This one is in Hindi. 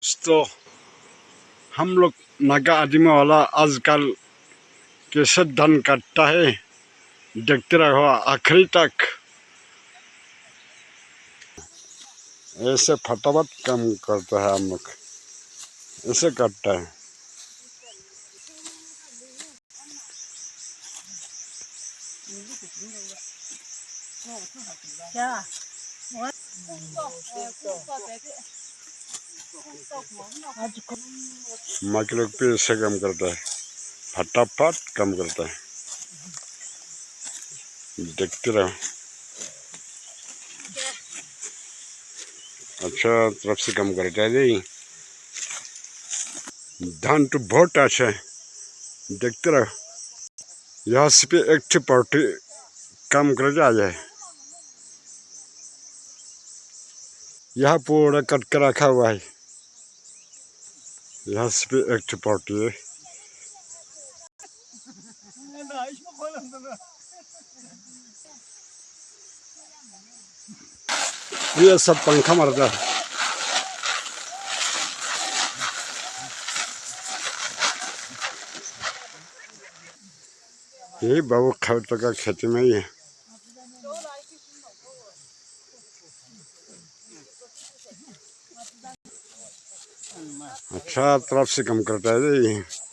तो हम लोग नागा आदिमी वाला आजकल कैसे धन काटता है, देखते रहो आखिरी तक। ऐसे फटाफट काम करता है हम लोग, ऐसे काटता है। माँ लोग भी ऐसे काम करता है, फटाफट काम करता है, देखते रहो। अच्छा तरफ से काम करता है जी, धान तो बहुत अच्छा है, देखते रहो। यहाँ से भी एक पार्टी काम कर आ जाए। यहाँ पूरा कट कर रखा हुआ है, यहाँ से भी एक पार्टी है। ये सब पंखा मरता है। यही बाबू खेत का खेती में ही है। अच्छा तरफ से कम करता है जी।